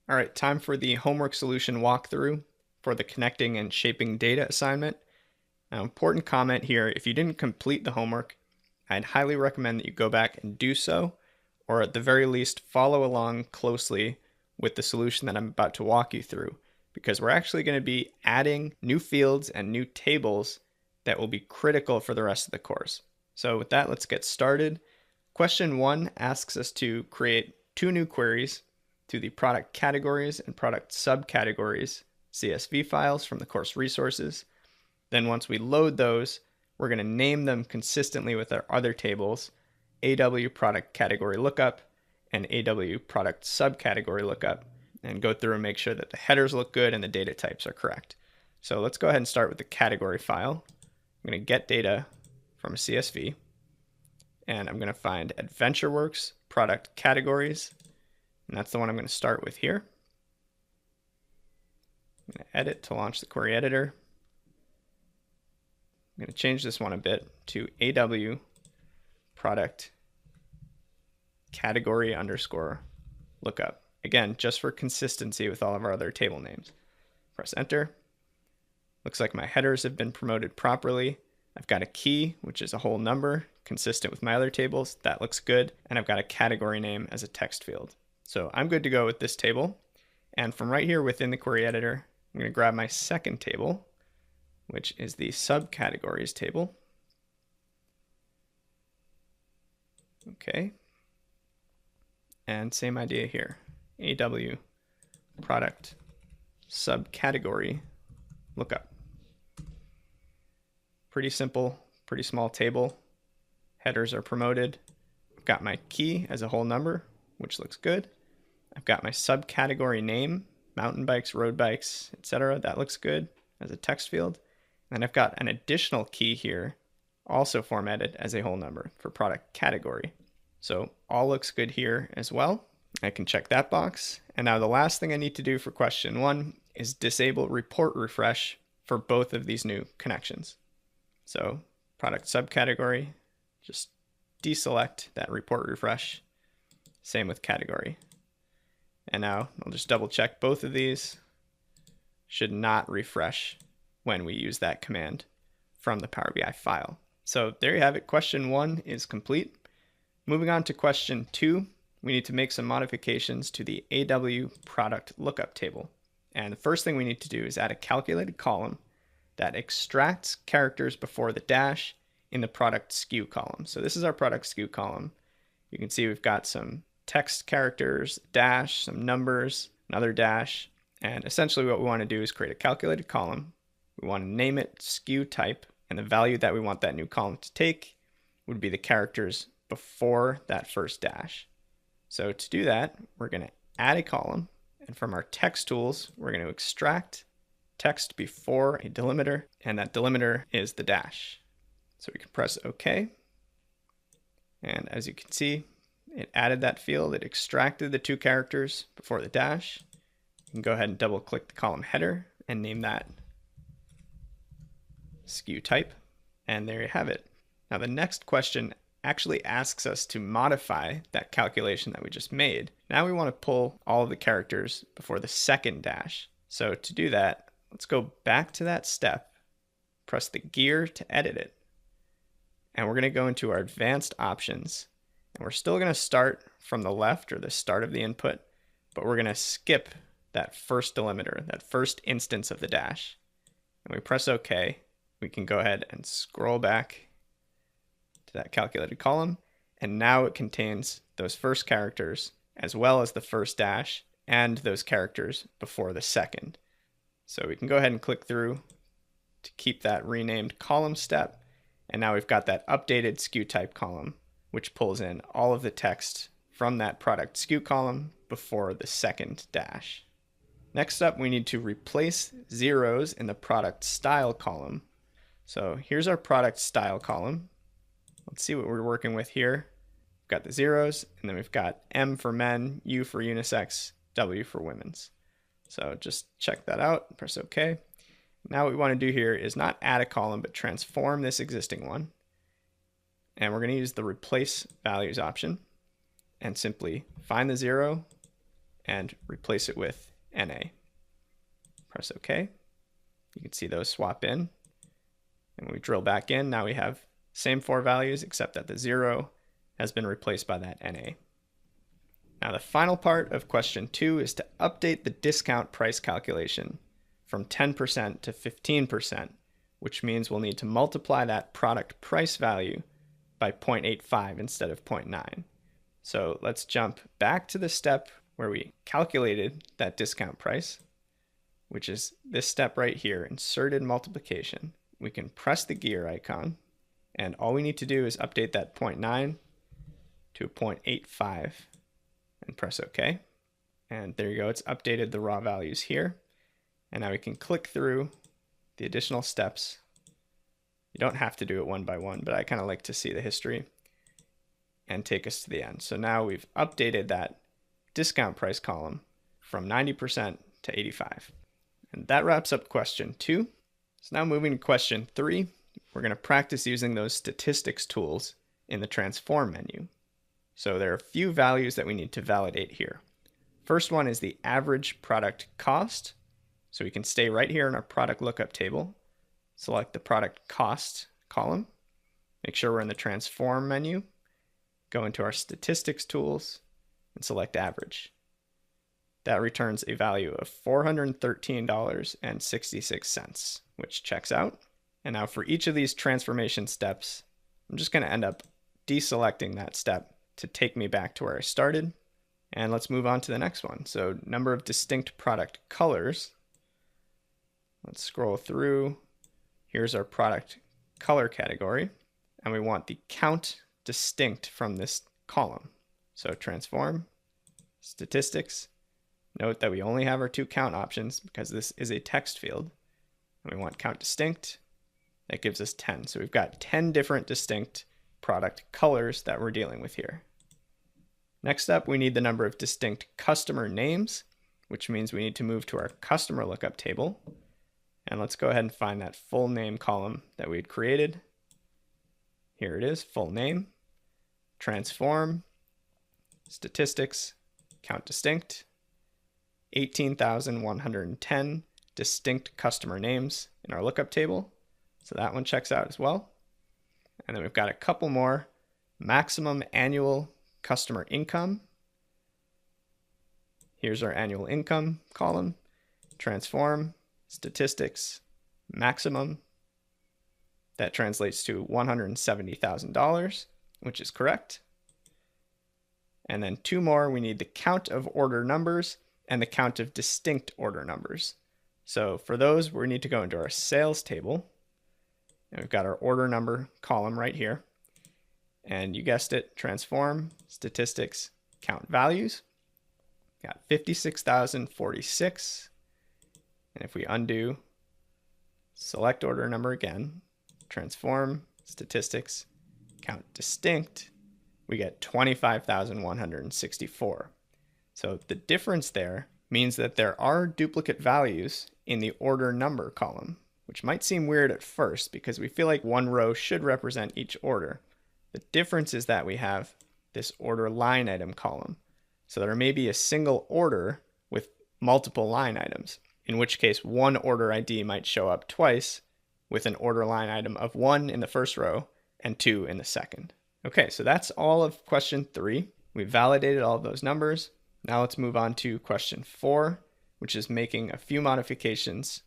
All right, time for the homework solution walkthrough for the connecting and shaping data assignment. Now, important comment here, if you didn't complete the homework, I'd highly recommend that you go back and do so, or at the very least, follow along closely with the solution that I'm about to walk you through, because we're actually going to be adding new fields and new tables that will be critical for the rest of the course. So with that, let's get started. Question 1 asks us to create 2 new queries to the product categories and product subcategories CSV files from the course resources. Then once we load those, we're going to name them consistently with our other tables, AW product category lookup and AW product subcategory lookup, and go through and make sure that the headers look good and the data types are correct. So let's go ahead and start with the category file. I'm going to get data from a CSV, and I'm going to find AdventureWorks product categories, and that's the one I'm going to start with here. I'm going to edit to launch the query editor. I'm going to change this one a bit to AW product category underscore lookup. Again, just for consistency with all of our other table names. Press enter. Looks like my headers have been promoted properly. I've got a key, which is a whole number, consistent with my other tables. That looks good. And I've got a category name as a text field. So I'm good to go with this table. And from right here within the query editor, I'm going to grab my second table, which is the subcategories table. Okay. And same idea here. AW product subcategory lookup. Pretty simple, pretty small table. Headers are promoted. I've got my key as a whole number, which looks good. I've got my subcategory name, mountain bikes, road bikes, etc. That looks good as a text field. And I've got an additional key here, also formatted as a whole number for product category. So all looks good here as well. I can check that box. And now the last thing I need to do for question 1 is disable report refresh for both of these new connections. So product subcategory, just deselect that report refresh. Same with category. And now I'll just double check both of these. Should not refresh when we use that command from the Power BI file. So there you have it. Question 1 is complete. Moving on to question 2, we need to make some modifications to the AW product lookup table. And the first thing we need to do is add a calculated column that extracts characters before the dash in the product SKU column. So this is our product SKU column. You can see we've got some text characters, dash, some numbers, another dash. And essentially what we want to do is create a calculated column. We want to name it SKU type, and the value that we want that new column to take would be the characters before that first dash. So to do that, we're going to add a column, and from our text tools, we're going to extract text before a delimiter, and that delimiter is the dash. So we can press OK. And as you can see, it added that field. It extracted the 2 characters before the dash. You can go ahead and double click the column header and name that SKU type. And there you have it. Now the next question actually asks us to modify that calculation that we just made. Now we want to pull all of the characters before the second dash. So to do that, let's go back to that step, press the gear to edit it. And we're going to go into our advanced options. And we're still going to start from the left, or the start of the input, but we're going to skip that first delimiter, that first instance of the dash. And we press OK. We can go ahead and scroll back to that calculated column. And now it contains those first characters, as well as the first dash, and those characters before the second. So we can go ahead and click through to keep that renamed column step. And now we've got that updated SKU type column, which pulls in all of the text from that product SKU column before the second dash. Next up, we need to replace zeros in the product style column. So here's our product style column. Let's see what we're working with here. We've got the zeros, and then we've got M for men, U for unisex, W for women's. So just check that out, press OK. Now what we want to do here is not add a column, but transform this existing one. And we're going to use the replace values option and simply find the 0 and replace it with NA. Press OK. You can see those swap in. And when we drill back in, now we have same 4 values, except that the 0 has been replaced by that NA. Now the final part of question 2 is to update the discount price calculation from 10% to 15%, which means we'll need to multiply that product price value by 0.85 instead of 0.9. So let's jump back to the step where we calculated that discount price, which is this step right here, inserted multiplication. We can press the gear icon, and all we need to do is update that 0.9 to 0.85 and press OK. And there you go, it's updated the raw values here. And now we can click through the additional steps. You don't have to do it one by one, but I kind of like to see the history and take us to the end. So now we've updated that discount price column from 90% to 85. And that wraps up question 2. So now moving to question 3, we're going to practice using those statistics tools in the transform menu. So there are a few values that we need to validate here. First one is the average product cost. So we can stay right here in our product lookup table, select the product cost column, make sure we're in the transform menu, go into our statistics tools, and select average. That returns a value of $413.66, which checks out. And now for each of these transformation steps, I'm just going to end up deselecting that step to take me back to where I started. And let's move on to the next one. So number of distinct product colors. Let's scroll through. Here's our product color category, and we want the count distinct from this column. So transform, statistics. Note that we only have our 2 count options because this is a text field. And we want count distinct. That gives us 10. So we've got 10 different distinct product colors that we're dealing with here. Next up, we need the number of distinct customer names, which means we need to move to our customer lookup table. And let's go ahead and find that full name column that we had created. Here it is, full name, transform, statistics, count distinct, 18,110 distinct customer names in our lookup table. So that one checks out as well. And then we've got a couple more, maximum annual customer income. Here's our annual income column, transform, statistics, maximum. That translates to $170,000, which is correct. And then 2 more, we need the count of order numbers and the count of distinct order numbers. So for those, we need to go into our sales table. And we've got our order number column right here. And you guessed it, transform, statistics, count values. Got 56,046. And if we undo, select order number again, transform, statistics, count distinct, we get 25,164. So the difference there means that there are duplicate values in the order number column, which might seem weird at first because we feel like one row should represent each order. The difference is that we have this order line item column. So there may be a single order with multiple line items, in which case one order ID might show up twice with an order line item of 1 in the first row and 2 in the second. Okay, so that's all of question 3. We validated all of those numbers. Now let's move on to question 4, which is making a few modifications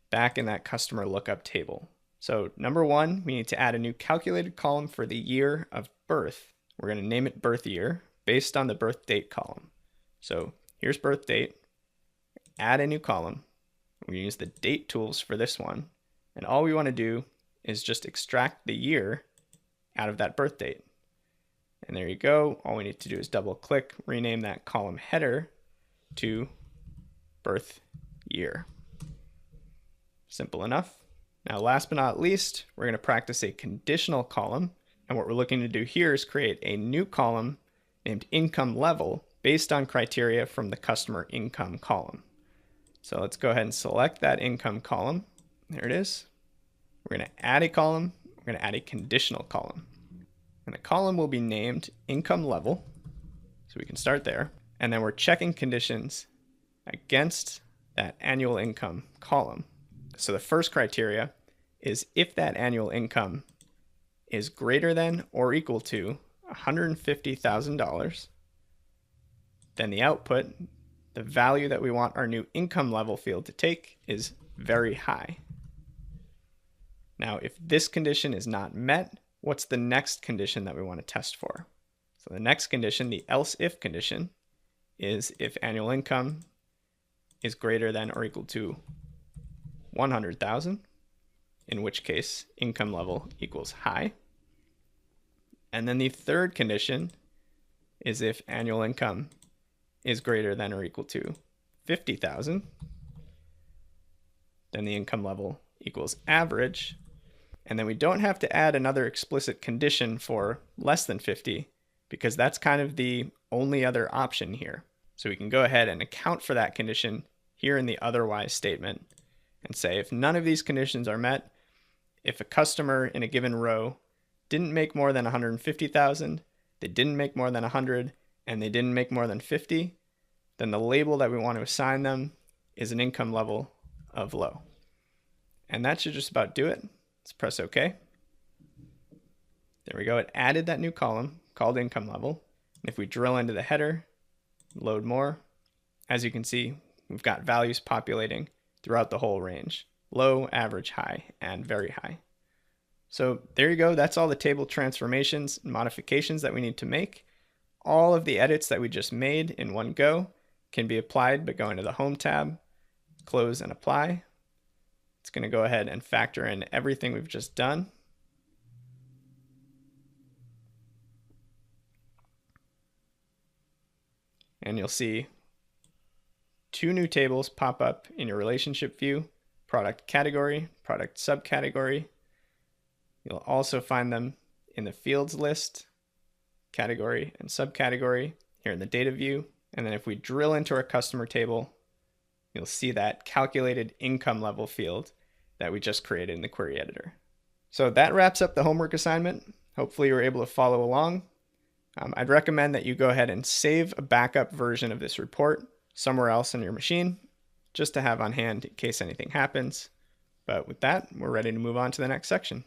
back in that customer lookup table. So number 1, we need to add a new calculated column for the year of birth. We're going to name it birth year based on the birth date column. So here's birth date, add a new column. We use the date tools for this one. And all we want to do is just extract the year out of that birth date. And there you go. All we need to do is double click, rename that column header to birth year. Simple enough. Now, last but not least, we're going to practice a conditional column. And what we're looking to do here is create a new column named income level based on criteria from the customer income column. So let's go ahead and select that income column. There it is. We're going to add a column. We're going to add a conditional column. And the column will be named income level. So we can start there. And then we're checking conditions against that annual income column. So the first criteria is if that annual income is greater than or equal to $150,000, then the output, the value that we want our new income level field to take, is very high. Now, if this condition is not met, what's the next condition that we want to test for? So the next condition, the else if condition, is if annual income is greater than or equal to 100,000, in which case income level equals high. And then the third condition is if annual income is greater than or equal to 50,000, then the income level equals average. And then we don't have to add another explicit condition for less than 50 because that's kind of the only other option here. So we can go ahead and account for that condition here in the otherwise statement and say if none of these conditions are met, if a customer in a given row didn't make more than 150,000, they didn't make more than 100, and they didn't make more than 50, then the label that we want to assign them is an income level of low. And that should just about do it. Let's press OK. There we go. It added that new column called income level. And if we drill into the header, load more, as you can see, we've got values populating throughout the whole range: low, average, high, and very high. So there you go. That's all the table transformations and modifications that we need to make. All of the edits that we just made in one go can be applied by going to the Home tab, close and apply. It's going to go ahead and factor in everything we've just done. And you'll see two new tables pop up in your relationship view: product category, product subcategory. You'll also find them in the fields list, category and subcategory here in the data view. And then if we drill into our customer table, you'll see that calculated income level field that we just created in the query editor. So that wraps up the homework assignment. Hopefully you were able to follow along. I'd recommend that you go ahead and save a backup version of this report somewhere else on your machine, just to have on hand in case anything happens. But with that, we're ready to move on to the next section.